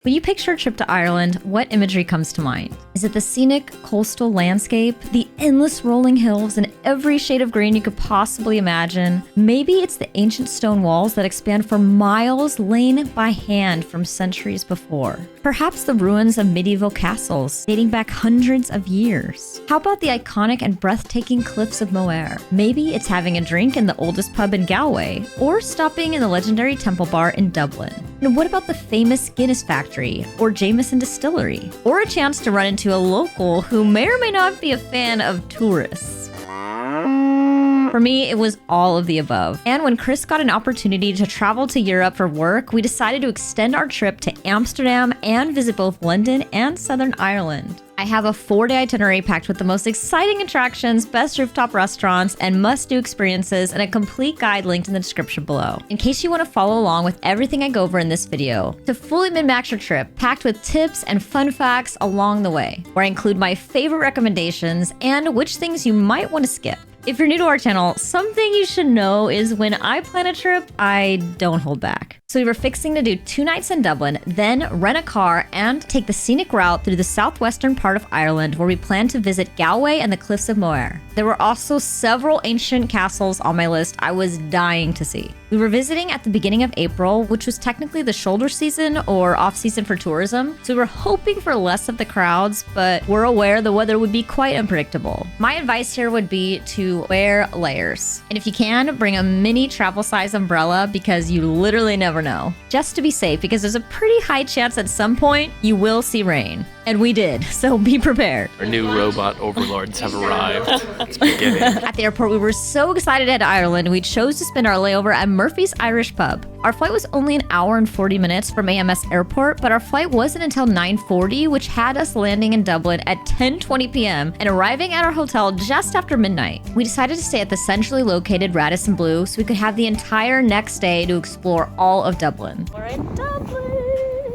When you picture a trip to Ireland, what imagery comes to mind? Is it the scenic coastal landscape, the endless rolling hills in every shade of green you could possibly imagine? Maybe it's the ancient stone walls that expand for miles, lain by hand from centuries before. Perhaps the ruins of medieval castles dating back hundreds of years. How about the iconic and breathtaking cliffs of Moher? Maybe it's having a drink in the oldest pub in Galway, or stopping in the legendary Temple Bar in Dublin. And what about the famous Guinness factory, or Jameson Distillery? Or a chance to run into a local who may or may not be a fan of tourists? For me, it was all of the above. And when Chris got an opportunity to travel to Europe for work, we decided to extend our trip to Amsterdam and visit both London and Southern Ireland. I have a 4-day itinerary packed with the most exciting attractions, best rooftop restaurants, and must-do experiences, and a complete guide linked in the description below. In case you want to follow along with everything I go over in this video, to fully min-max your trip, packed with tips and fun facts along the way, where I include my favorite recommendations and which things you might want to skip. If you're new to our channel, something you should know is when I plan a trip, I don't hold back. So we were fixing to do 2 nights in Dublin, then rent a car and take the scenic route through the southwestern part of Ireland, where we planned to visit Galway and the cliffs of Moher. There were also several ancient castles on my list I was dying to see. We were visiting at the beginning of April, which was technically the shoulder season or off-season for tourism, so we were hoping for less of the crowds, but we're aware the weather would be quite unpredictable. My advice here would be to wear layers. And if you can, bring a mini travel size umbrella, because you literally never know. Just to be safe, because there's a pretty high chance at some point you will see rain. And we did, so be prepared. Our new robot overlords have arrived. It's beginning. At the airport, we were so excited to head to Ireland, and we chose to spend our layover at Murphy's Irish Pub. Our flight was only an hour and 40 minutes from AMS Airport, but our flight wasn't until 9:40, which had us landing in Dublin at 10:20 p.m. and arriving at our hotel just after midnight. We decided to stay at the centrally located Radisson Blu so we could have the entire next day to explore all of Dublin. We're in Dublin!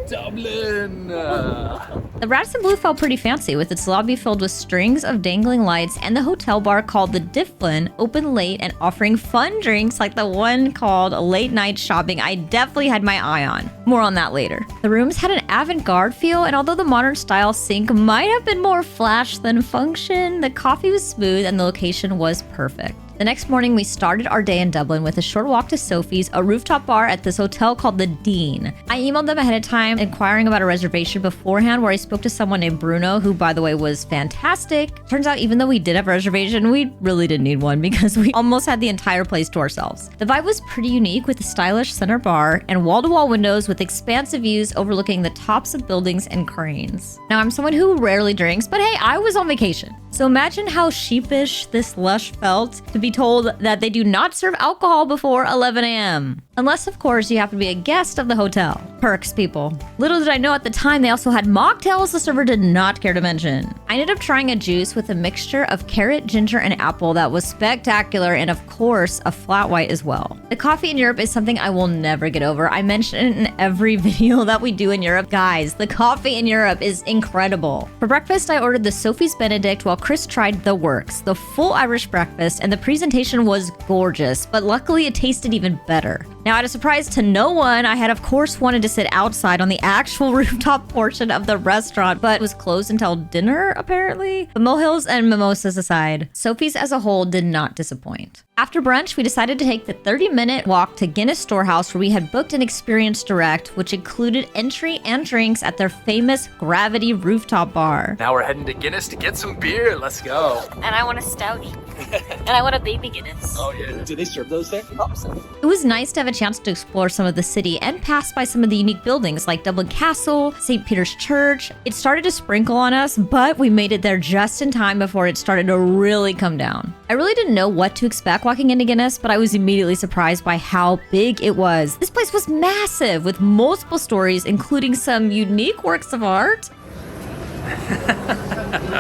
Dublin! The Radisson Blu felt pretty fancy, with its lobby filled with strings of dangling lights and the hotel bar called the Dylfn open late and offering fun drinks like the one called Late Night Shopping I definitely had my eye on. More on that later. The rooms had an avant-garde feel, and although the modern style sink might have been more flash than function, the coffee was smooth and the location was perfect. The next morning, we started our day in Dublin with a short walk to Sophie's, a rooftop bar at this hotel called the Dean. I emailed them ahead of time inquiring about a reservation beforehand, where I spoke to someone named Bruno, who, by the way, was fantastic. Turns out, even though we did have a reservation, we really didn't need one because we almost had the entire place to ourselves. The vibe was pretty unique, with a stylish center bar and wall-to-wall windows with expansive views overlooking the tops of buildings and cranes. Now, I'm someone who rarely drinks, but hey, I was on vacation. So imagine how sheepish this lush felt to be told that they do not serve alcohol before 11 a.m. Unless, of course, you happen to be a guest of the hotel. Perks, people. Little did I know at the time they also had mocktails the server did not care to mention. I ended up trying a juice with a mixture of carrot, ginger, and apple that was spectacular, and of course, a flat white as well. The coffee in Europe is something I will never get over. I mention it in every video that we do in Europe. Guys, the coffee in Europe is incredible. For breakfast, I ordered the Sophie's Benedict while Chris tried the works, the full Irish breakfast, and the presentation was gorgeous, but luckily it tasted even better. Now, at a surprise to no one, I had of course wanted to sit outside on the actual rooftop portion of the restaurant, but it was closed until dinner, apparently. But molehills and mimosas aside, Sophie's as a whole did not disappoint. After brunch, we decided to take the 30-minute walk to Guinness Storehouse, where we had booked an experience direct, which included entry and drinks at their famous Gravity rooftop bar. Now we're heading to Guinness to get some beer. Let's go. And I want a stoutie. And I want a baby Guinness. Oh yeah. Do they serve those there? Hope so. It was nice to have a chance to explore some of the city and pass by some of the unique buildings like Dublin Castle, St. Peter's Church. It started to sprinkle on us, but we made it there just in time before it started to really come down. I really didn't know what to expect walking into Guinness, but I was immediately surprised by how big it was. This place was massive, with multiple stories, including some unique works of art.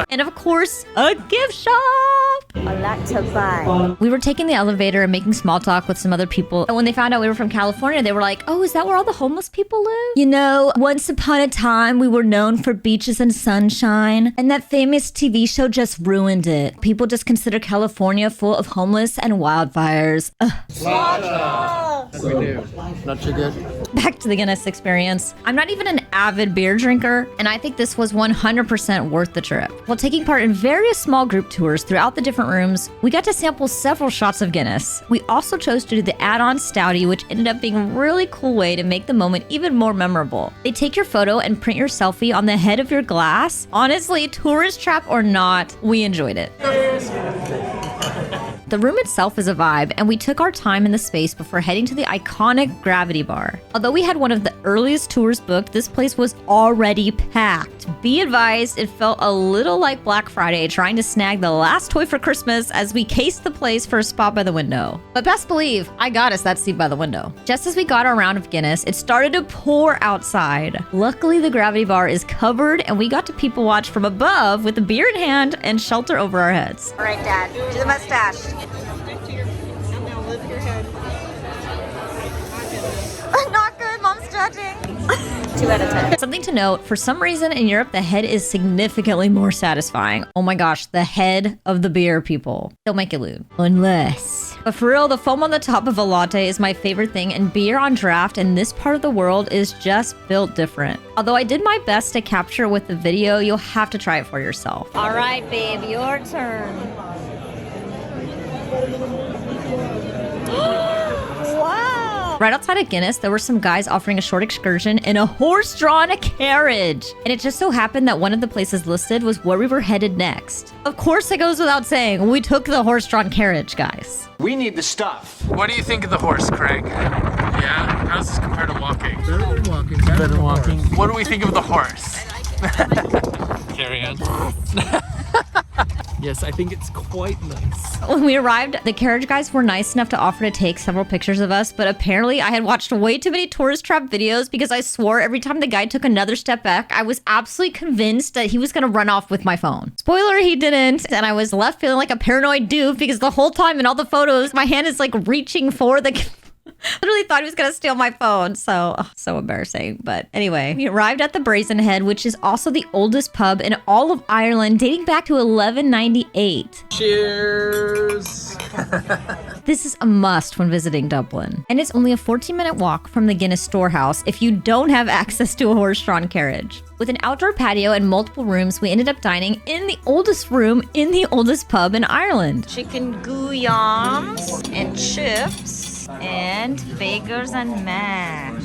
And of course, a gift shop! A lot to buy. We were taking the elevator and making small talk with some other people. And when they found out we were from California, they were like, oh, is that where all the homeless people live? You know, once upon a time, we were known for beaches and sunshine. And that famous TV show just ruined it. People just consider California full of homeless and wildfires. Ugh. We do. Not too good. Back to the Guinness experience. I'm not even an avid beer drinker, and I think this was 100% worth the trip. While taking part in various small group tours throughout the different rooms, we got to sample several shots of Guinness. We also chose to do the add-on stouty, which ended up being a really cool way to make the moment even more memorable. They take your photo and print your selfie on the head of your glass. Honestly, tourist trap or not, we enjoyed it. The room itself is a vibe, and we took our time in the space before heading to the iconic Gravity Bar. Although we had one of the earliest tours booked, this place was already packed. Be advised, it felt a little like Black Friday trying to snag the last toy for Christmas as we cased the place for a spot by the window. But best believe, I got us that seat by the window. Just as we got our round of Guinness, it started to pour outside. Luckily, the Gravity Bar is covered, and we got to people watch from above with a beer in hand and shelter over our heads. All right, Dad, do the mustache. Not good, Mom's judging. 2 out of 10. Something to note, for some reason in Europe, the head is significantly more satisfying. Oh my gosh, the head of the beer, people. Don't make it lewd. Unless. But for real, the foam on the top of a latte is my favorite thing, and beer on draft in this part of the world is just built different. Although I did my best to capture it with the video, you'll have to try it for yourself. All right, babe, your turn. Wow. Right outside of Guinness, there were some guys offering a short excursion in a horse-drawn carriage. And it just so happened that one of the places listed was where we were headed next. Of course, it goes without saying, we took the horse-drawn carriage, guys. We need the stuff. What do you think of the horse, Craig? Yeah? How does this compare to walking? Better than walking. Better than walking. What do we think of the horse? Carry on. Yes, I think it's quite nice. When we arrived, the carriage guys were nice enough to offer to take several pictures of us, but apparently I had watched way too many tourist trap videos because I swore every time the guy took another step back, I was absolutely convinced that he was going to run off with my phone. Spoiler, he didn't, and I was left feeling like a paranoid dude because the whole time in all the photos, my hand is like reaching for the... Literally thought he was going to steal my phone. So embarrassing. But anyway, we arrived at the Brazen Head, which is also the oldest pub in all of Ireland, dating back to 1198. Cheers! This is a must when visiting Dublin. And it's only a 14-minute walk from the Guinness Storehouse if you don't have access to a horse-drawn carriage. With an outdoor patio and multiple rooms, we ended up dining in the oldest room in the oldest pub in Ireland. Chicken gouillons and chips and bagels and mash.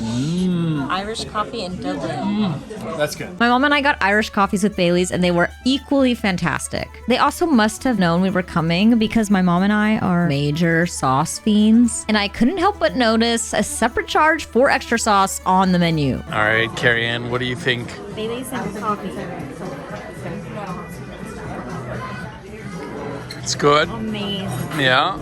Irish coffee in Dublin. That's good. My mom and I got Irish coffees with Baileys, and they were equally fantastic. They also must have known we were coming because my mom and I are major sauce fiends, and I couldn't help but notice a separate charge for extra sauce on the menu. All right, Carrie Ann, what do you think? Baileys and coffee. It's good. Amazing. Yeah.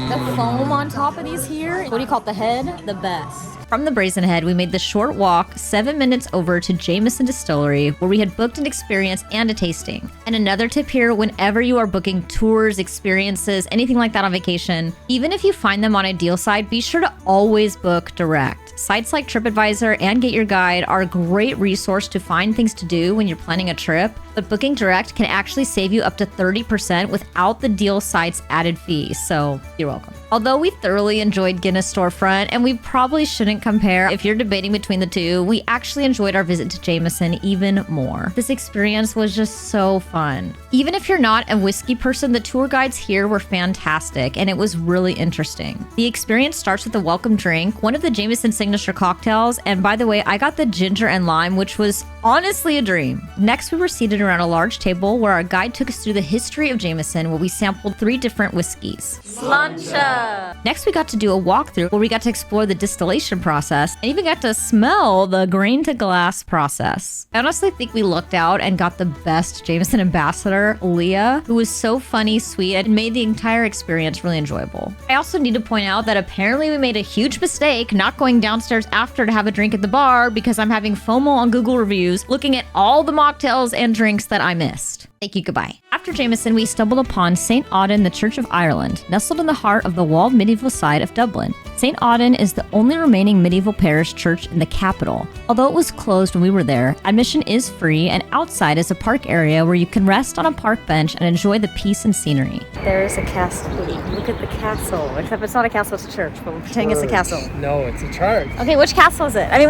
The foam on top of these here, what do you call it, the head? The best. From the Brazen Head, we made the short walk 7 minutes over to Jameson Distillery, where we had booked an experience and a tasting. And another tip here, whenever you are booking tours, experiences, anything like that on vacation, even if you find them on a deal site, be sure to always book direct. Sites like TripAdvisor and Get Your Guide are a great resource to find things to do when you're planning a trip, but booking direct can actually save you up to 30% without the deal site's added fees, so you're welcome. Although we thoroughly enjoyed Guinness Storefront, and we probably shouldn't compare if you're debating between the two, we actually enjoyed our visit to Jameson even more. This experience was just so fun. Even if you're not a whiskey person, the tour guides here were fantastic, and it was really interesting. The experience starts with a welcome drink, one of the Jameson signature cocktails, and by the way, I got the ginger and lime, which was honestly a dream. Next, we were seated around a large table where our guide took us through the history of Jameson, where we sampled 3 different whiskeys. Sláinte! Next, we got to do a walkthrough where we got to explore the distillation process and even got to smell the grain to glass process. I honestly think we looked out and got the best Jameson ambassador, Leah, who was so funny, sweet, and made the entire experience really enjoyable. I also need to point out that apparently we made a huge mistake not going downstairs after to have a drink at the bar because I'm having FOMO on Google reviews looking at all the mocktails and drinks that I missed. Thank you, goodbye. After After Jameson, we stumbled upon St. Audoen, the Church of Ireland, nestled in the heart of the walled medieval side of Dublin. St. Audoen is the only remaining medieval parish church in the capital. Although it was closed when we were there, admission is free, and outside is a park area where you can rest on a park bench and enjoy the peace and scenery. There's a castle. Look at the castle. Except it's not a castle, it's a church, but we're pretending it's a castle. No, it's a church. Okay, which castle is it? I mean,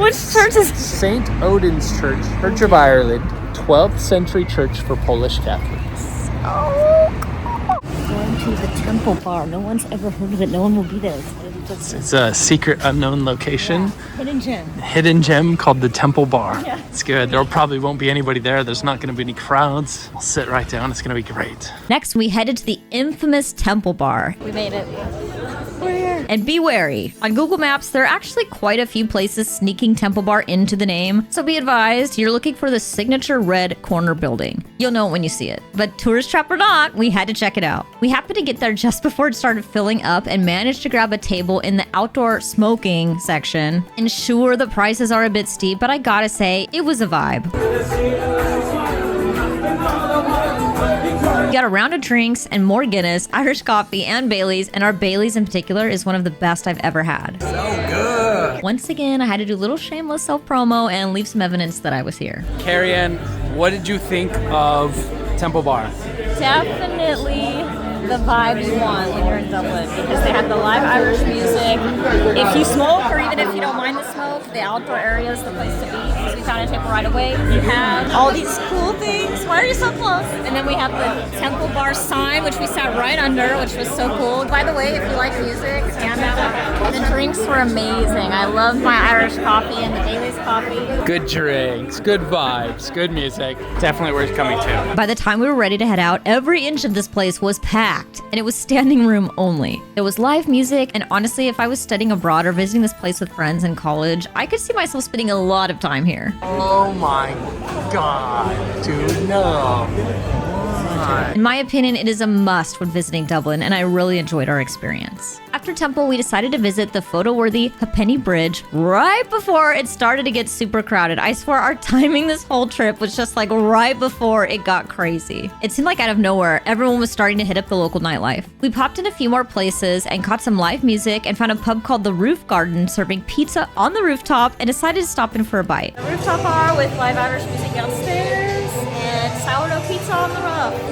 which church is it? St. Audoen's Church, Church of Ireland, 12th century church for Polish Catholics. Going to the Temple Bar. No one's ever heard of it. No one will be there. It's a secret unknown location. Hidden gem. Hidden gem called the Temple Bar. Yeah. It's good. There probably won't be anybody there. There's not going to be any crowds. I'll sit right down. It's going to be great. Next, we headed to the infamous Temple Bar. We made it. We're here. And be wary. On Google Maps, there are actually quite a few places sneaking Temple Bar into the name. So be advised, you're looking for the signature red corner building. You'll know it when you see it. But tourist trap or not, we had to check it out. We happened to get there just before it started filling up and managed to grab a table in the outdoor smoking section. And sure, the prices are a bit steep, but I gotta say, it was a vibe. We got a round of drinks and more Guinness, Irish coffee, and Baileys, and our Baileys in particular is one of the best I've ever had. So good. Once again, I had to do a little shameless self-promo and leave some evidence that I was here. Carrie-Ann, what did you think of Temple Bar? Definitely the vibe you want when you're in Dublin, because they have the live Irish music. If you smoke, or even if you don't mind the smoke, the outdoor area is the place to be, because we found a table right away. We have all these cool things. Why are you so close? And then we have the Temple Bar sign, which we sat right under, which was so cool. By the way, if you like music, stand up. The drinks were amazing. I love my Irish coffee and the Bailey's coffee. Good drinks, good vibes, good music. Definitely worth coming to. By the time we were ready to head out, every inch of this place was packed, and it was standing room only. There was live music, and honestly, if I was studying abroad or visiting this place with friends in college, I could see myself spending a lot of time here. Oh my God, dude, no. In my opinion, it is a must when visiting Dublin, and I really enjoyed our experience. After Temple, we decided to visit the photo-worthy Halfpenny Bridge right before it started to get super crowded. I swear our timing this whole trip was just like right before it got crazy. It seemed like out of nowhere, everyone was starting to hit up the local nightlife. We popped in a few more places and caught some live music and found a pub called The Roof Garden serving pizza on the rooftop and decided to stop in for a bite. The rooftop bar with live Irish music downstairs and sourdough pizza on the roof.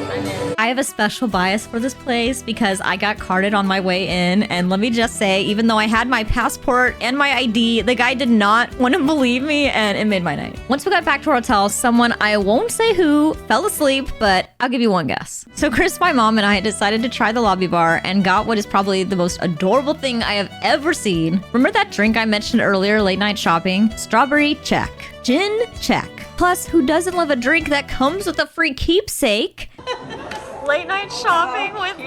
I'm in. I have a special bias for this place because I got carded on my way in, and let me just say, even though I had my passport and my ID, the guy did not want to believe me, and it made my night. Once we got back to our hotel, someone, I won't say who, fell asleep, but I'll give you one guess. So Chris, my mom, and I decided to try the lobby bar and got what is probably the most adorable thing I have ever seen. Remember that drink I mentioned earlier, late night shopping? Strawberry, check. Gin, check. Plus, who doesn't love a drink that comes with a free keepsake? Late night shopping with the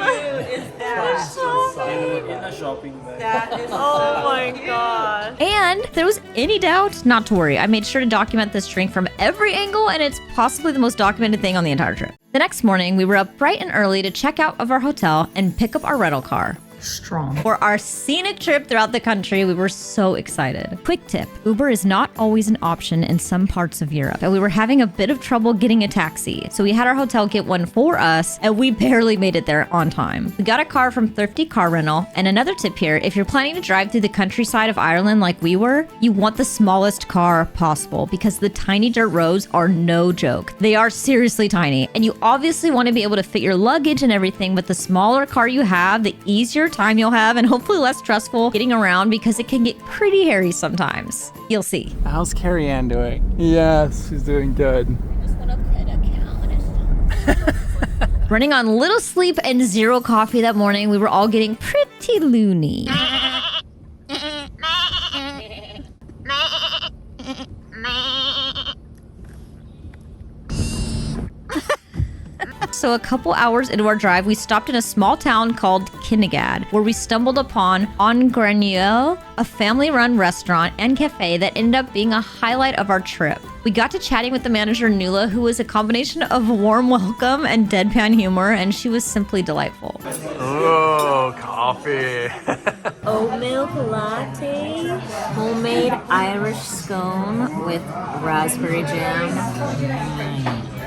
oh my god. And if there was any doubt, not to worry. I made sure to document this drink from every angle, and it's possibly the most documented thing on the entire trip. The next morning, we were up bright and early to check out of our hotel and pick up our rental car. Strong. For our scenic trip throughout the country, we were so excited. Quick tip, Uber is not always an option in some parts of Europe, and we were having a bit of trouble getting a taxi. So we had our hotel get one for us, and we barely made it there on time. We got a car from Thrifty Car Rental, and another tip here, if you're planning to drive through the countryside of Ireland like we were, you want the smallest car possible because the tiny dirt roads are no joke. They are seriously tiny, and you obviously want to be able to fit your luggage and everything, but the smaller car you have, the easier time you'll have, and hopefully less stressful getting around because it can get pretty hairy sometimes. You'll see. How's Carrie-Ann doing? Yes, she's doing good. Just gonna put a cow. Running on little sleep and zero coffee that morning, we were all getting pretty loony. So a couple hours into our drive, we stopped in a small town called Kinnegad, where we stumbled upon Granuaile, a family-run restaurant and cafe that ended up being a highlight of our trip. We got to chatting with the manager, Nuala, who was a combination of warm welcome and deadpan humor, and she was simply delightful. Oh, coffee. Oat milk latte, homemade Irish scone with raspberry jam.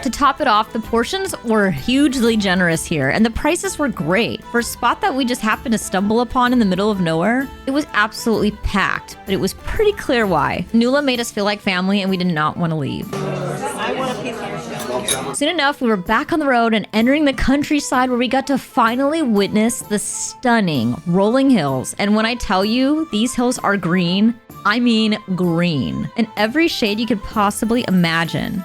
To top it off, the portions were hugely generous here, and the prices were great. For a spot that we just happened to stumble upon in the middle of nowhere, it was absolutely packed, but it was pretty clear why. Nuala made us feel like family, and we did not want to leave. Soon enough, we were back on the road and entering the countryside where we got to finally witness the stunning rolling hills. And when I tell you these hills are green, I mean green. In every shade you could possibly imagine.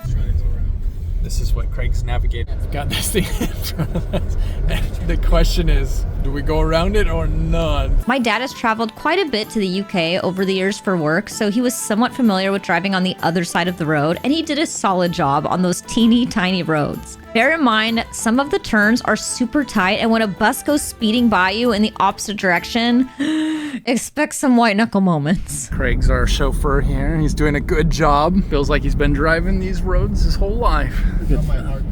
This is what Craig's navigating. I've got this thing in front of us. And the question is, do we go around it or not? My dad has traveled quite a bit to the UK over the years for work, so he was somewhat familiar with driving on the other side of the road, and he did a solid job on those teeny tiny roads. Bear in mind, some of the turns are super tight, and when a bus goes speeding by you in the opposite direction, expect some white knuckle moments. Craig's our chauffeur here. He's doing a good job. Feels like he's been driving these roads his whole life. My heart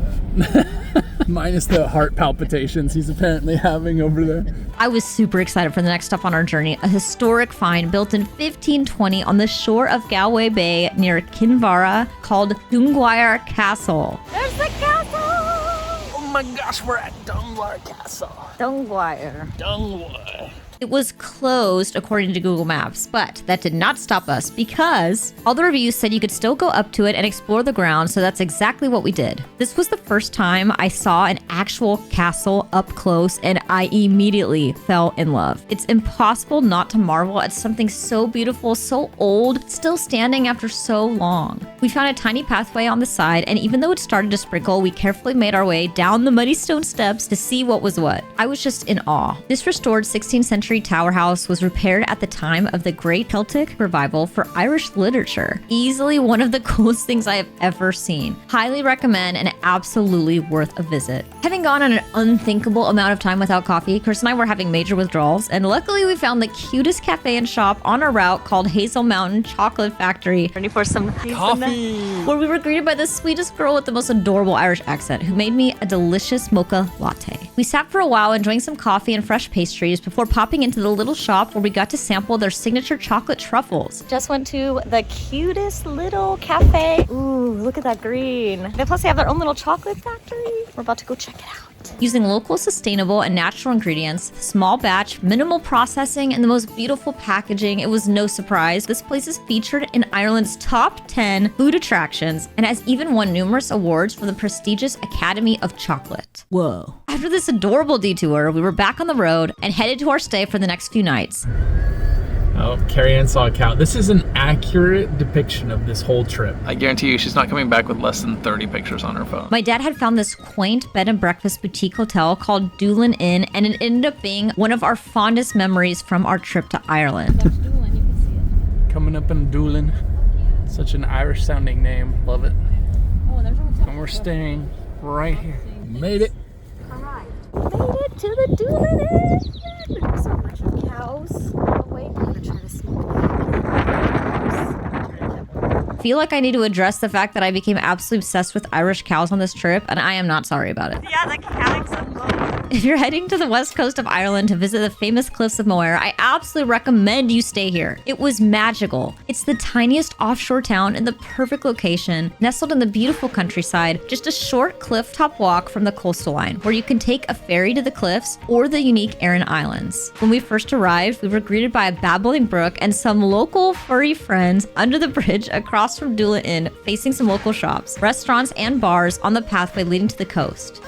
minus the heart palpitations he's apparently having over there. I was super excited for the next stop on our journey, a historic find built in 1520 on the shore of Galway Bay near Kinvara called Dunguaire Castle. There's the castle! Oh my gosh, we're at Dunguaire Castle. Dunguaire. It was closed according to Google Maps, but that did not stop us because all the reviews said you could still go up to it and explore the grounds, so that's exactly what we did. This was the first time I saw an actual castle up close, and I immediately fell in love. It's impossible not to marvel at something so beautiful, so old, still standing after so long. We found a tiny pathway on the side, and even though it started to sprinkle, we carefully made our way down the muddy stone steps to see what was what. I was just in awe. This restored 16th century tower house was repaired at the time of the Great Celtic Revival for Irish literature. Easily one of the coolest things I have ever seen. Highly recommend and absolutely worth a visit. Having gone on an unthinkable amount of time without coffee, Chris and I were having major withdrawals, and luckily we found the cutest cafe and shop on our route called Hazle Mountain Chocolate Factory. Ready for some Coffee! Where we were greeted by the sweetest girl with the most adorable Irish accent who made me a delicious mocha latte. We sat for a while enjoying some coffee and fresh pastries before popping into the little shop where we got to sample their signature chocolate truffles. Just went to the cutest little cafe. Ooh, look at that green. And plus they have their own little chocolate factory. We're about to go check it out. Using local, sustainable, and natural ingredients, small batch, minimal processing, and the most beautiful packaging, it was no surprise this place is featured in Ireland's top 10 food attractions and has even won numerous awards from the prestigious Academy of Chocolate. Whoa. After this adorable detour, we were back on the road and headed to our stay for the next few nights. Oh, Carrie-Ann saw a cow. This is an accurate depiction of this whole trip. I guarantee you she's not coming back with less than 30 pictures on her phone. My dad had found this quaint bed and breakfast boutique hotel called Doolin Inn, and it ended up being one of our fondest memories from our trip to Ireland. Coming up in Doolin. Such an Irish sounding name. Love it. Oh, there's a hotel. And we're staying right here. Made it. Made it to the Doolin Inn. There's a bunch of cows. Oh, wait, I'm gonna try to smoke. I feel like I need to address the fact that I became absolutely obsessed with Irish cows on this trip, and I am not sorry about it. Yeah, the cows are low. If you're heading to the west coast of Ireland to visit the famous cliffs of Moher, I absolutely recommend you stay here. It was magical. It's the tiniest offshore town in the perfect location, nestled in the beautiful countryside, just a short cliff top walk from the coastal line, where you can take a ferry to the cliffs or the unique Aran Islands. When we first arrived, we were greeted by a babbling brook and some local furry friends under the bridge across from Doolin Inn, facing some local shops, restaurants, and bars on the pathway leading to the coast.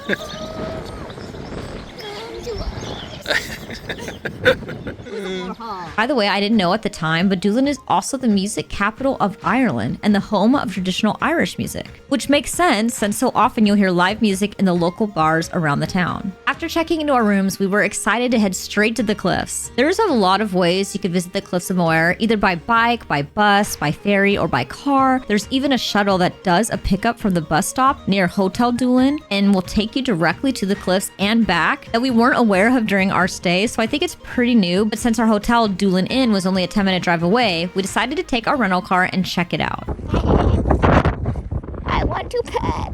By the way, I didn't know at the time, but Doolin is also the music capital of Ireland and the home of traditional Irish music, which makes sense since so often you'll hear live music in the local bars around the town. After checking into our rooms, we were excited to head straight to the cliffs. There's a lot of ways you could visit the cliffs of Moher, either by bike, by bus, by ferry, or by car. There's even a shuttle that does a pickup from the bus stop near Hotel Doolin and will take you directly to the cliffs and back that we weren't aware of during our stay, so I think it's pretty new, but since our hotel Doolin Inn was only a 10-minute drive away, we decided to take our rental car and check it out. I want to pet.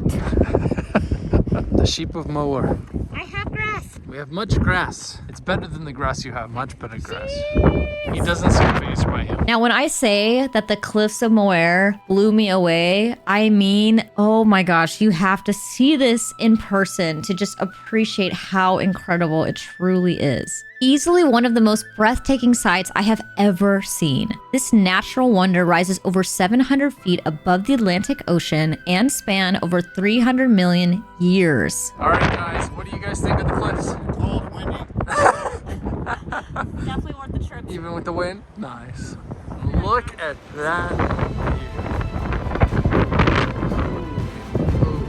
The sheep of Moher. I have grass. We have much grass. It's better than the grass you have. Much better grass. He doesn't seem fazed by him. Now, when I say that the cliffs of Moher blew me away, I mean, oh my gosh, you have to see this in person to just appreciate how incredible it truly is. Easily one of the most breathtaking sights I have ever seen. This natural wonder rises over 700 feet above the Atlantic Ocean and span over 300 million years. All right, guys, what do you guys think of the cliffs? Cold, windy. Definitely worth the trip. Even with the wind? Nice. Look at that view. Ooh.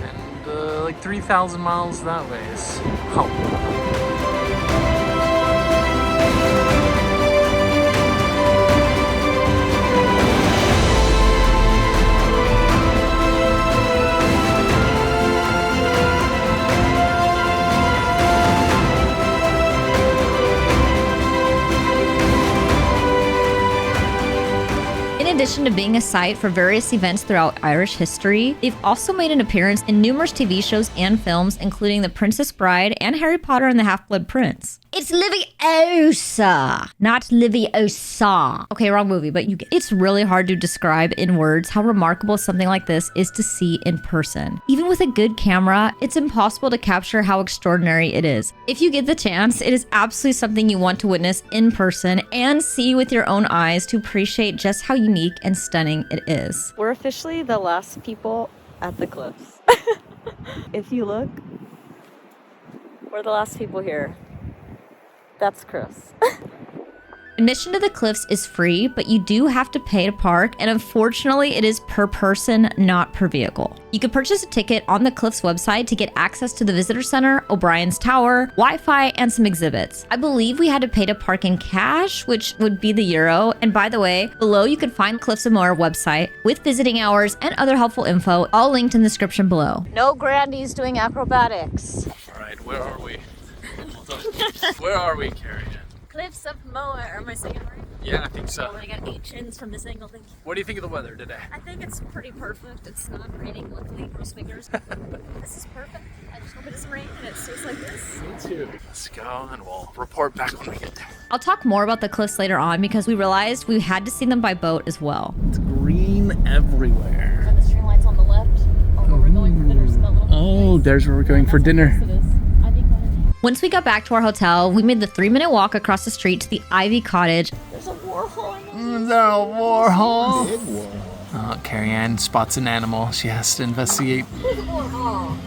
And like 3,000 miles that way is... Oh. In addition to being a site for various events throughout Irish history, they've also made an appearance in numerous TV shows and films, including The Princess Bride and Harry Potter and the Half-Blood Prince. It's Leviosa, not Leviosa. Okay, wrong movie, but it's really hard to describe in words how remarkable something like this is to see in person. Even with a good camera, it's impossible to capture how extraordinary it is. If you get the chance, it is absolutely something you want to witness in person and see with your own eyes to appreciate just how unique and stunning it is. We're officially the last people at the cliffs. If you look, we're the last people here. That's Chris. Admission to the cliffs is free, but you do have to pay to park, and unfortunately it is per person, not per vehicle. You can purchase a ticket on the Cliffs website to get access to the visitor center, O'Brien's Tower, Wi-Fi, and some exhibits. I believe we had to pay to park in cash, which would be the euro. And by the way, below you can find Cliffs of Moher website with visiting hours and other helpful info, all linked in the description below. No grandies doing acrobatics. All right, where are we? Where are we, Carriage? Cliffs of Moher. Am I saying it right? Yeah, I think so. Oh, I got 8 chins from this angle. Thank you. What do you think of the weather today? I think it's pretty perfect. It's not raining, luckily. Cross fingers. This is perfect. I just hope it doesn't rain and it stays like this. Me too. Let's go and we'll report back when we get there. I'll talk more about the cliffs later on because we realized we had to see them by boat as well. It's green everywhere. And the stream lights on the left. Oh, where we're going for dinner is that little Oh, there's where we're going for dinner. Ivy Cottage. Once we got back to our hotel, we made the 3-minute walk across the street to the Ivy Cottage. There's a Warhol. Is there a Warhol? Big one. Oh, Carrie Ann spots an animal. She has to investigate.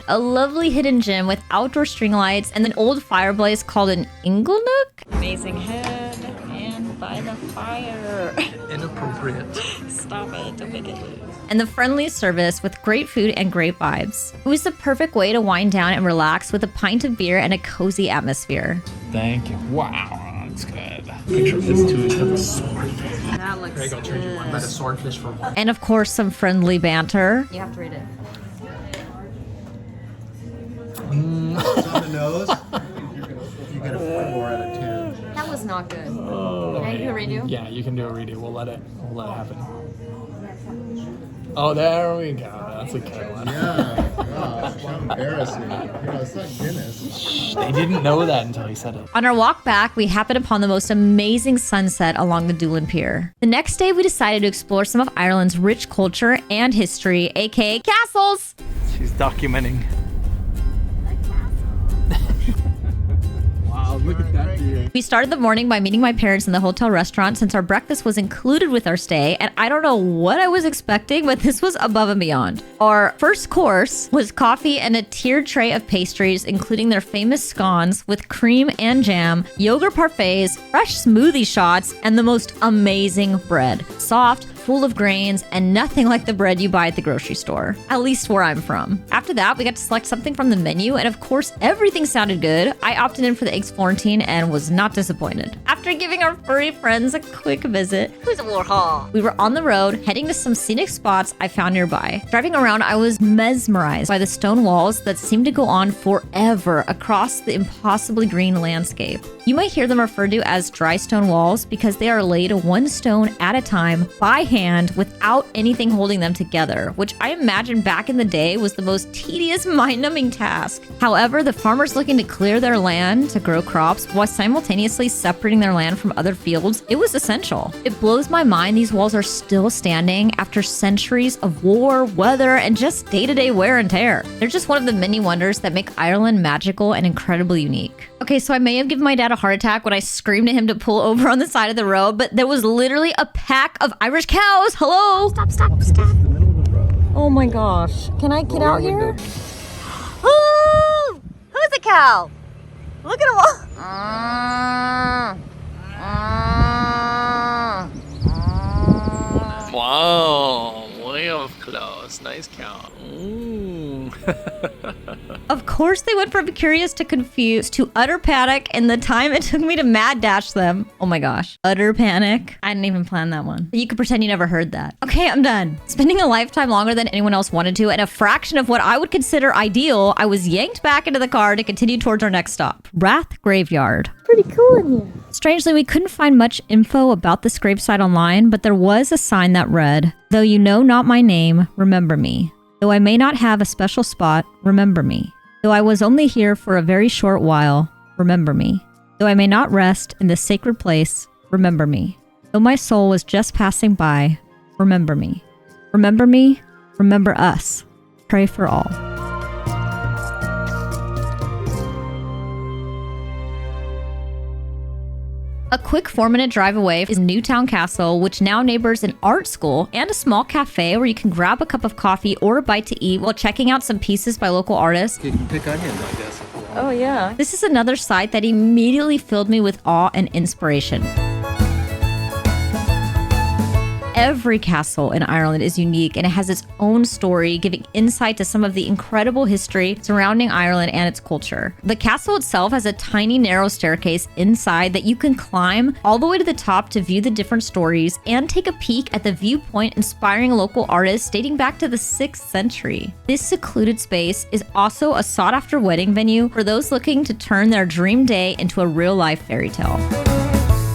A lovely hidden gym with outdoor string lights and an old fireplace called an Inglenook. Amazing head and by the fire. Inappropriate. Stop it. Don't make it loose. And the friendliest service with great food and great vibes. It was the perfect way to wind down and relax with a pint of beer and a cozy atmosphere. Thank you. Wow, that's good. Picture of this too. It's got a swordfish. That looks Greg, I'll trade you one. That is swordfish for one. And of course, some friendly banter. You have to read it. It's on the nose. You get a 4 out of 10. That was not good. Can I do a redo? Yeah, you can do a redo. We'll let it happen. Oh, there we go. That's a good one. Yeah. Gosh, how embarrassing. It's not Guinness. Shh, they didn't know that until he said it. On our walk back, we happened upon the most amazing sunset along the Doolin Pier. The next day, we decided to explore some of Ireland's rich culture and history, aka castles. She's documenting. Wow, look at that view. We started the morning by meeting my parents in the hotel restaurant since our breakfast was included with our stay, and I don't know what I was expecting, but this was above and beyond. Our first course was coffee and a tiered tray of pastries, including their famous scones with cream and jam, yogurt parfaits, fresh smoothie shots, and the most amazing bread. Soft, full of grains, and nothing like the bread you buy at the grocery store, at least where I'm from. After that, we got to select something from the menu, and of course, everything sounded good. I opted in for the eggs Florentine and was not disappointed. After giving our furry friends a quick visit, Who's a Warhol? we were on the road, heading to some scenic spots I found nearby. Driving around, I was mesmerized by the stone walls that seemed to go on forever across the impossibly green landscape. You might hear them referred to as dry stone walls because they are laid one stone at a time by hand without anything holding them together, which I imagine back in the day was the most tedious, mind-numbing task. However, the farmers looking to clear their land to grow crops while simultaneously separating their land from other fields, it was essential. It blows my mind these walls are still standing after centuries of war, weather, and just day-to-day wear and tear. They're just one of the many wonders that make Ireland magical and incredibly unique. Okay, so I may have given my dad a heart attack when I screamed at him to pull over on the side of the road, but there was literally a pack of Irish cows. Hello? Stop. Oh my gosh. Can I get out here? Ooh, who's the cow? Look at him all. Wow, way up close. Nice cow. Of course, they went from curious to confused to utter panic in the time it took me to mad dash them. Oh my gosh. Utter panic. I didn't even plan that one. You could pretend you never heard that. Okay, I'm done. Spending a lifetime longer than anyone else wanted to and a fraction of what I would consider ideal, I was yanked back into the car to continue towards our next stop, Rath Graveyard. Pretty cool in here. Strangely, we couldn't find much info about this gravesite online, but there was a sign that read, "Though you know not my name, remember me. Though I may not have a special spot, remember me. Though I was only here for a very short while, remember me. Though I may not rest in this sacred place, remember me. Though my soul was just passing by, remember me. Remember me, remember us. Pray for all." A quick 4-minute drive away is Newtown Castle, which now neighbors an art school and a small cafe where you can grab a cup of coffee or a bite to eat while checking out some pieces by local artists. You can pick onions, I guess. Oh yeah. This is another site that immediately filled me with awe and inspiration. Every castle in Ireland is unique and it has its own story, giving insight to some of the incredible history surrounding Ireland and its culture. The castle itself has a tiny narrow staircase inside that you can climb all the way to the top to view the different stories and take a peek at the viewpoint inspiring local artists dating back to the 6th century. This secluded space is also a sought-after wedding venue for those looking to turn their dream day into a real-life fairy tale.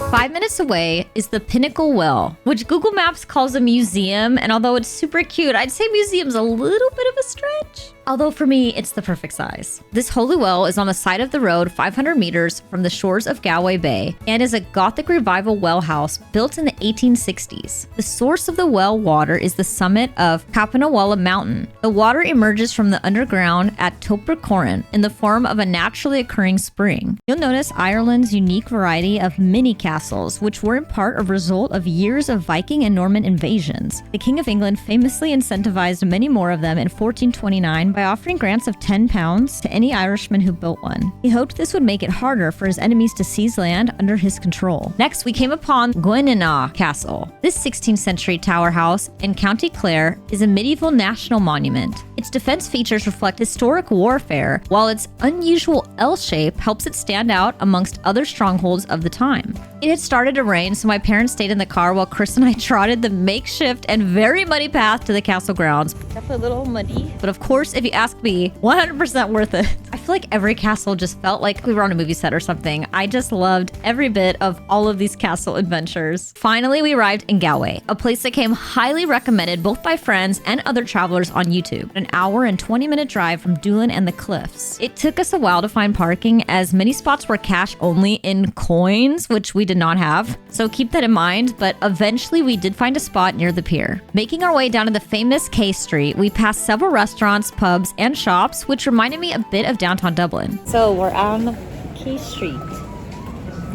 5 minutes away is the Pinnacle Well, which Google Maps calls a museum, and although it's super cute, I'd say museum's a little bit of a stretch. Although for me, it's the perfect size. This holy well is on the side of the road 500 meters from the shores of Galway Bay and is a Gothic revival well house built in the 1860s. The source of the well water is the summit of Capanoala Mountain. The water emerges from the underground at Topracoran in the form of a naturally occurring spring. You'll notice Ireland's unique variety of mini castles, which were in part a result of years of Viking and Norman invasions. The King of England famously incentivized many more of them in 1429 by offering grants of £10 to any Irishman who built one. He hoped this would make it harder for his enemies to seize land under his control. Next, we came upon Gleninagh Castle. This 16th century tower house in County Clare is a medieval national monument. Its defense features reflect historic warfare, while its unusual L shape helps it stand out amongst other strongholds of the time. It had started to rain, so my parents stayed in the car while Chris and I trotted the makeshift and very muddy path to the castle grounds. Definitely a little muddy, but of course, if you ask me, 100% worth it. I feel like every castle just felt like we were on a movie set or something. I just loved every bit of all of these castle adventures. Finally, we arrived in Galway, a place that came highly recommended both by friends and other travelers on YouTube. An hour and 20-minute drive from Doolin and the cliffs. It took us a while to find parking as many spots were cash only in coins, which we did not have. So keep that in mind, but eventually we did find a spot near the pier. Making our way down to the famous Quay Street, we passed several restaurants, pubs, and shops, which reminded me a bit of downtown Dublin. So we're on Quay Street.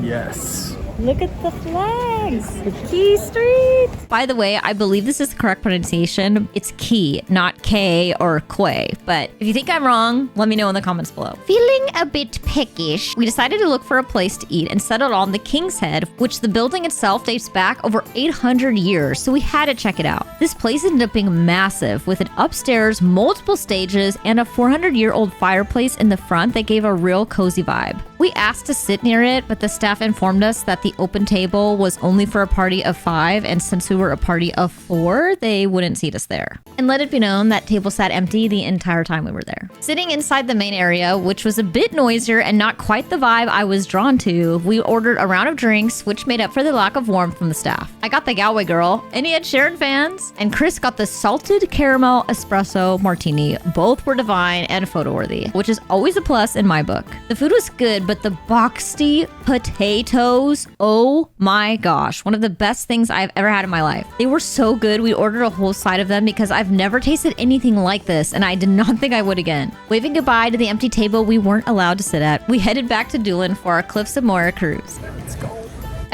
Yes. Look at the flags! Quay Street! By the way, I believe this is the correct pronunciation. It's Quay, not K or Quay. But if you think I'm wrong, let me know in the comments below. Feeling a bit peckish, we decided to look for a place to eat and settled on the King's Head, which the building itself dates back over 800 years, so we had to check it out. This place ended up being massive, with an upstairs, multiple stages, and a 400-year-old fireplace in the front that gave a real cozy vibe. We asked to sit near it, but the staff informed us that the the open table was only for a party of 5, and since we were a party of 4, they wouldn't seat us there. And let it be known that table sat empty the entire time we were there. Sitting inside the main area, which was a bit noisier and not quite the vibe I was drawn to, we ordered a round of drinks, which made up for the lack of warmth from the staff. I got the Galway girl, any Ed Sheeran fans? And Chris got the salted caramel espresso martini. Both were divine and photo-worthy, which is always a plus in my book. The food was good, but the boxty potatoes, oh my gosh, one of the best things I've ever had in my life. They were so good, we ordered a whole side of them because I've never tasted anything like this, and I did not think I would again. Waving goodbye to the empty table we weren't allowed to sit at, we headed back to Doolin for our Cliffs of Moher cruise. Let's go.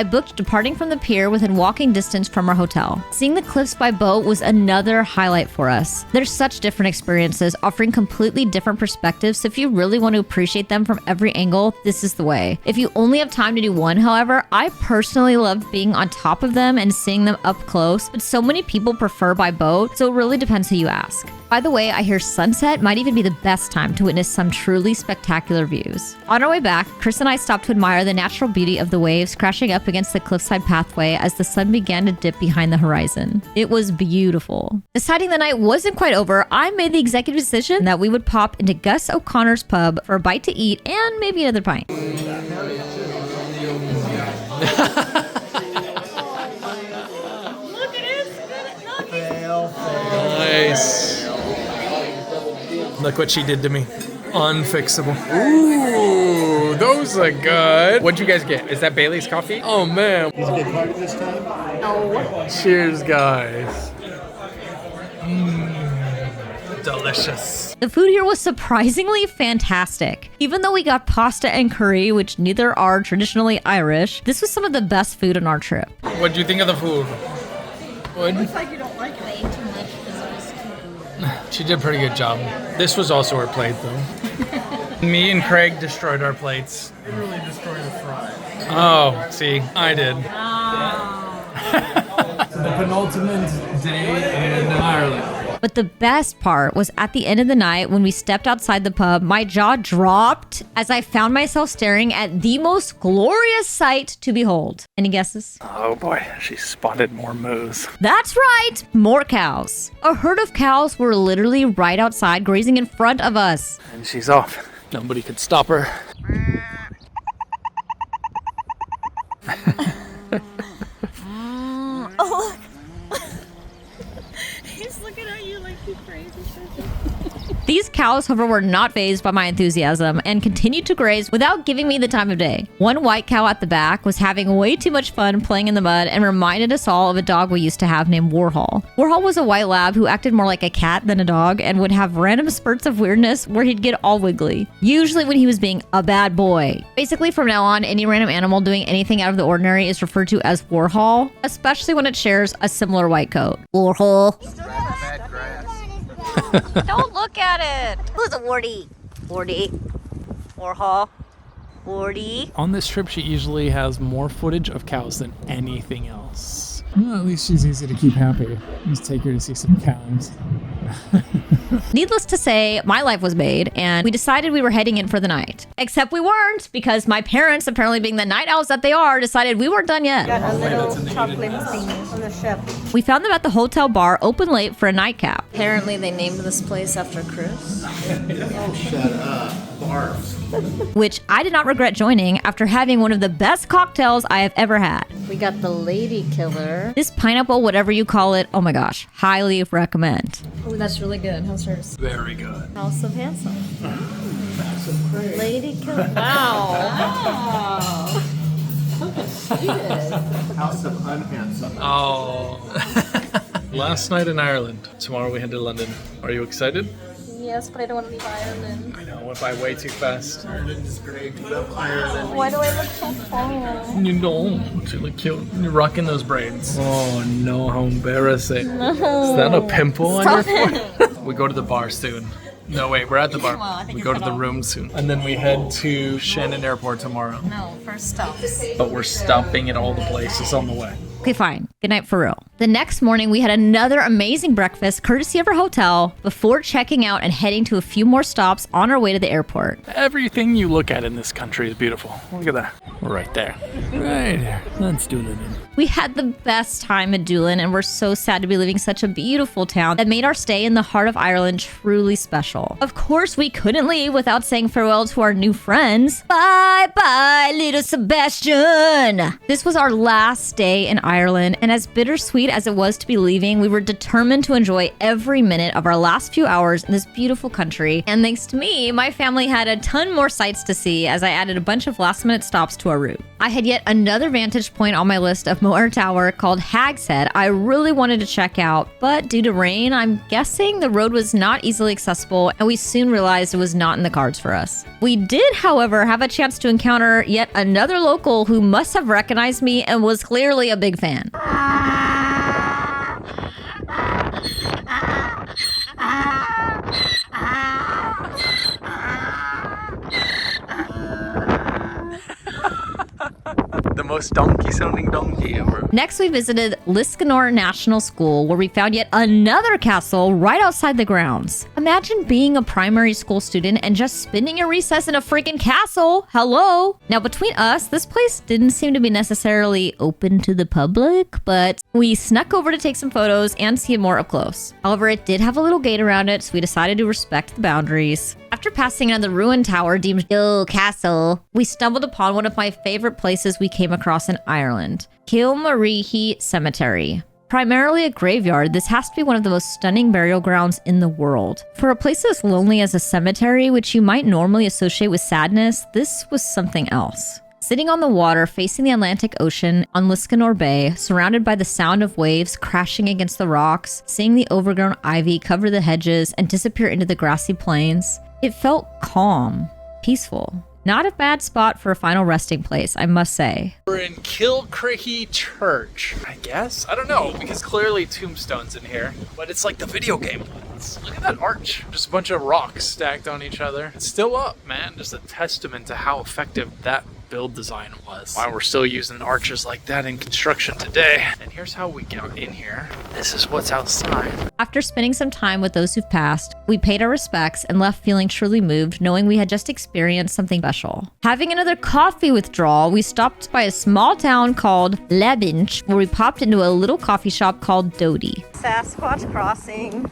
I booked departing from the pier within walking distance from our hotel. Seeing the cliffs by boat was another highlight for us. There's such different experiences, offering completely different perspectives, so if you really want to appreciate them from every angle, this is the way. If you only have time to do one, however, I personally loved being on top of them and seeing them up close, but so many people prefer by boat, so it really depends who you ask. By the way, I hear sunset might even be the best time to witness some truly spectacular views. On our way back, Chris and I stopped to admire the natural beauty of the waves crashing up against the cliffside pathway as the sun began to dip behind the horizon. It was beautiful. Deciding the night wasn't quite over, I made the executive decision that we would pop into Gus O'Connor's pub for a bite to eat and maybe another pint. Nice. Look what she did to me. Unfixable. Ooh, those are good. What'd you guys get? Is that Bailey's coffee? Oh man. Is it a good party this time? No. Cheers, guys. Delicious. The food here was surprisingly fantastic. Even though we got pasta and curry, which neither are traditionally Irish, this was some of the best food on our trip. What'd you think of the food? Good? Looks like you don't like it. Way too much because it was too good. She did a pretty good job. This was also her plate, though. Me and Craig destroyed our plates. They really destroyed the fry. Oh, see, I did. The penultimate day in Ireland. But the best part was at the end of the night when we stepped outside the pub, my jaw dropped as I found myself staring at the most glorious sight to behold. Any guesses? Oh boy, she spotted more moose. That's right, more cows. A herd of cows were literally right outside grazing in front of us. And she's off. Nobody could stop her. Oh, he's looking at you like you crazy. These cows, however, were not fazed by my enthusiasm and continued to graze without giving me the time of day. One white cow at the back was having way too much fun playing in the mud and reminded us all of a dog we used to have named Warhol. Warhol was a white lab who acted more like a cat than a dog and would have random spurts of weirdness where he'd get all wiggly, usually when he was being a bad boy. Basically, from now on, any random animal doing anything out of the ordinary is referred to as Warhol, especially when it shares a similar white coat. Warhol. Don't look at it. Who's a warty? Warty. Warhol. Warty. On this trip, she usually has more footage of cows than anything else. Well, at least she's easy to keep happy. Just take her to see some cows. Needless to say, my life was made, and we decided we were heading in for the night. Except we weren't, because my parents, apparently being the night owls that they are, decided we weren't done yet. Got a little chocolate thing on the ship. We found them at the hotel bar, open late for a nightcap. Apparently they named this place after Chris. Oh, shut up. Barbs. Which I did not regret joining after having one of the best cocktails I have ever had. We got the Lady Killer. This pineapple, whatever you call it, oh my gosh, highly recommend. Oh, that's really good. How's hers? Very good. House of Handsome. Lady Killer. Wow. House of Unhandsome. Oh. Last night in Ireland. Tomorrow we head to London. Are you excited? Yes, but I don't want to leave Ireland. I know, went by way too fast. Ireland is great. Love Ireland. Why do I look so fun? You don't. You look cute. You're rocking those braids. Oh no, how embarrassing. No. Is that a pimple on your Stop forehead? We go to the bar soon. No, wait, we're at the bar. Well, I think We you're go to cut the off. room soon. And then we head to Shannon Airport tomorrow. No, first stops. But we're stopping at all the places on the way. Okay, fine. Good night for real. The next morning, we had another amazing breakfast courtesy of our hotel before checking out and heading to a few more stops on our way to the airport. Everything you look at in this country is beautiful. Look at that. Right there. Right there. That's Doolin Inn. We had the best time at Doolin and we're so sad to be leaving such a beautiful town that made our stay in the heart of Ireland truly special. Of course, we couldn't leave without saying farewell to our new friends. Bye bye, little Sebastian. This was our last day in Ireland, and as bittersweet as it was to be leaving, we were determined to enjoy every minute of our last few hours in this beautiful country. And thanks to me, my family had a ton more sights to see as I added a bunch of last-minute stops to our route. I had yet another vantage point on my list of Moher Tower called Hag's Head I really wanted to check out, but due to rain, I'm guessing the road was not easily accessible, and we soon realized it was not in the cards for us. We did, however, have a chance to encounter yet another local who must have recognized me and was clearly a big fan. The most donkey-sounding donkey ever. Next, we visited Liscannor National School, where we found yet another castle right outside the grounds. Imagine being a primary school student and just spending your recess in a freaking castle. Hello? Now, between us, this place didn't seem to be necessarily open to the public, but we snuck over to take some photos and see it more up close. However, it did have a little gate around it, so we decided to respect the boundaries. After passing another ruined tower deemed castle, we stumbled upon one of my favorite places we came across in Ireland, Kilmacreehy Cemetary. Primarily a graveyard, this has to be one of the most stunning burial grounds in the world. For a place as lonely as a cemetery, which you might normally associate with sadness, this was something else. Sitting on the water facing the Atlantic Ocean on Liscannor Bay, surrounded by the sound of waves crashing against the rocks, seeing the overgrown ivy cover the hedges and disappear into the grassy plains, it felt calm, peaceful. Not a bad spot for a final resting place, I must say. We're in Kilmacreehy Church, I guess? I don't know, because clearly tombstones in here. But it's like the video game ones. Look at that arch. Just a bunch of rocks stacked on each other. It's still up, man. Just a testament to how effective that build design was. Why we're still using arches like that in construction today. And here's how we get in here. This is what's outside. After spending some time with those who've passed, we paid our respects and left feeling truly moved, knowing we had just experienced something special. Having another coffee withdrawal, we stopped by a small town called Labinch, where we popped into a little coffee shop called Dodie. Sasquatch crossing.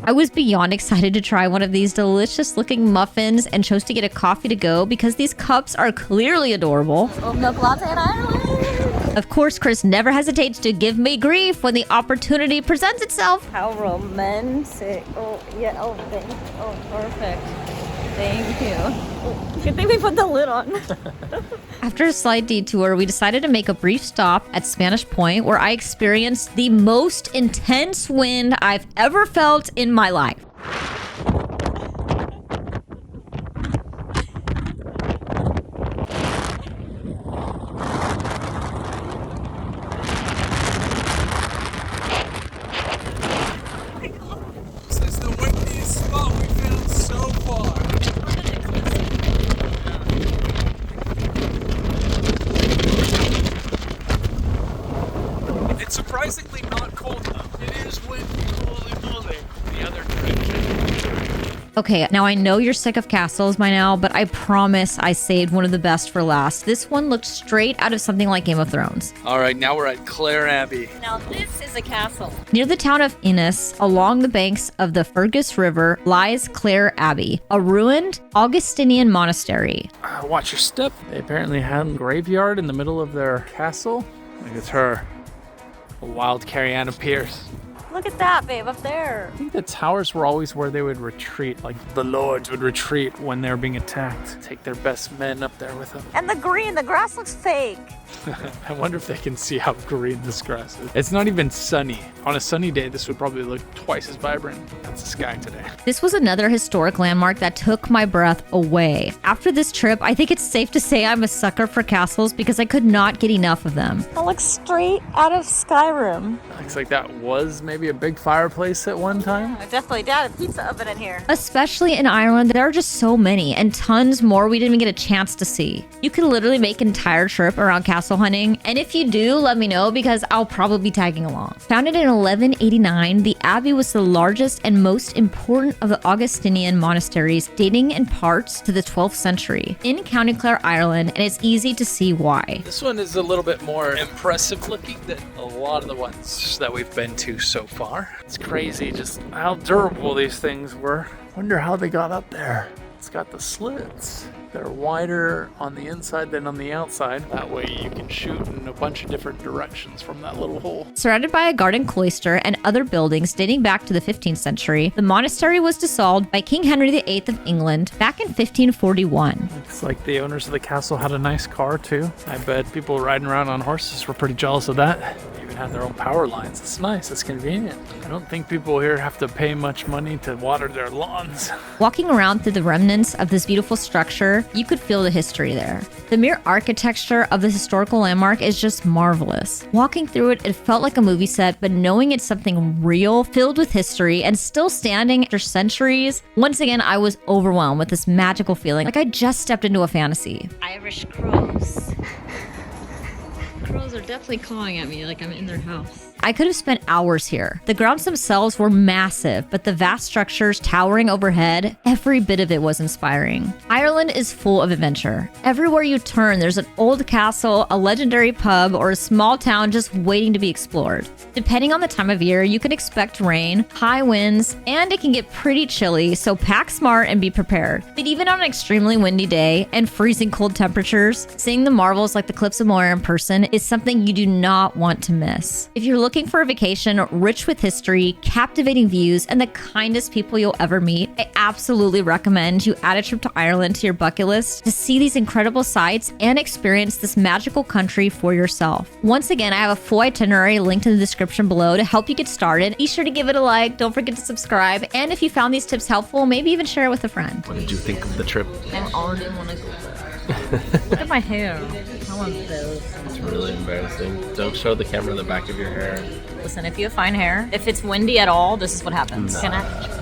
I was beyond excited to try one of these delicious looking muffins and chose to get a coffee to go because these cups are clearly adorable. Oh, milk latte in Ireland. Of course, Chris never hesitates to give me grief when the opportunity presents itself. How romantic. Oh, yeah. Oh, perfect. Thank you. Oh, good thing we put the lid on. After a slight detour, we decided to make a brief stop at Spanish Point, where I experienced the most intense wind I've ever felt in my life. This is the windiest spot we've found so far. It's surprisingly not cold though. It is windy, holy moly. The other direction. Okay, now I know you're sick of castles by now, but I promise I saved one of the best for last. This one looked straight out of something like Game of Thrones. All right, now we're at Clare Abbey. Now, this is a castle. Near the town of Innis, along the banks of the Fergus River, lies Clare Abbey, a ruined Augustinian monastery. Watch your step. They apparently had a graveyard in the middle of their castle. I think it's her. A wild Carriana Pierce. Look at that, babe, up there. I think the towers were always where they would retreat, like the lords would retreat when they were being attacked. Take their best men up there with them. And the green, the grass looks fake. I wonder if they can see how green this grass is. It's not even sunny. On a sunny day, this would probably look twice as vibrant. That's the sky today. This was another historic landmark that took my breath away. After this trip, I think it's safe to say I'm a sucker for castles because I could not get enough of them. That looks straight out of Skyrim. Looks like that was maybe maybe a big fireplace at one time. I definitely doubt a pizza oven in here. Especially in Ireland, there are just so many and tons more we didn't even get a chance to see. You could literally make an entire trip around castle hunting, and if you do, let me know because I'll probably be tagging along. Founded in 1189, the abbey was the largest and most important of the Augustinian monasteries, dating in parts to the 12th century in County Clare, Ireland, and it's easy to see why. This one is a little bit more impressive looking than a lot of the ones that we've been to so far. It's crazy just how durable these things were. Wonder how they got up there. It's got the slits. They're wider on the inside than on the outside. That way you can shoot in a bunch of different directions from that little hole. Surrounded by a garden cloister and other buildings dating back to the 15th century, the monastery was dissolved by King Henry VIII of England back in 1541. It's like the owners of the castle had a nice car too. I bet people riding around on horses were pretty jealous of that. They even had their own power lines. It's nice, it's convenient. I don't think people here have to pay much money to water their lawns. Walking around through the remnants of this beautiful structure, you could feel the history there. The mere architecture of the historical landmark is just marvelous. Walking through it, it felt like a movie set, but knowing it's something real, filled with history, and still standing after centuries, once again, I was overwhelmed with this magical feeling, like I just stepped into a fantasy. Irish crows. Crows are definitely cawing at me like I'm in their house. I could have spent hours here. The grounds themselves were massive, but the vast structures towering overhead, every bit of it was inspiring. Ireland is full of adventure. Everywhere you turn, there's an old castle, a legendary pub, or a small town just waiting to be explored. Depending on the time of year, you can expect rain, high winds, and it can get pretty chilly, so pack smart and be prepared. But even on an extremely windy day and freezing cold temperatures, seeing the marvels like the Cliffs of Moher in person is something you do not want to miss. If you're looking for a vacation rich with history, captivating views, and the kindest people you'll ever meet, I absolutely recommend you add a trip to Ireland to your bucket list to see these incredible sights and experience this magical country for yourself. Once again, I have a full itinerary linked in the description below to help you get started. Be sure to give it a like, don't forget to subscribe, and if you found these tips helpful, maybe even share it with a friend. What did you think of the trip? I already want to go there. Look at my hair. How embarrassing. It's really embarrassing. Don't show the camera the back of your hair. Listen, if you have fine hair, if it's windy at all, this is what happens. No. Can I?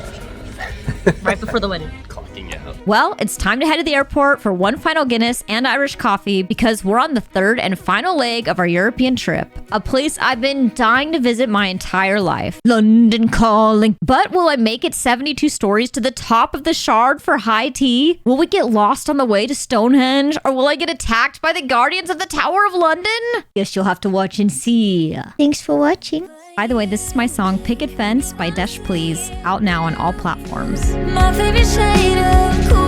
Right before the wind. Clocking out. Well, it's time to head to the airport for one final Guinness and Irish coffee because we're on the third and final leg of our European trip. A place I've been dying to visit my entire life. London calling. But will I make it 72 stories to the top of the Shard for high tea? Will we get lost on the way to Stonehenge? Or will I get attacked by the guardians of the Tower of London? Guess you'll have to watch and see. Thanks for watching. By the way, this is my song Picket Fence by Desh Please, out now on all platforms. My favorite shade of cool.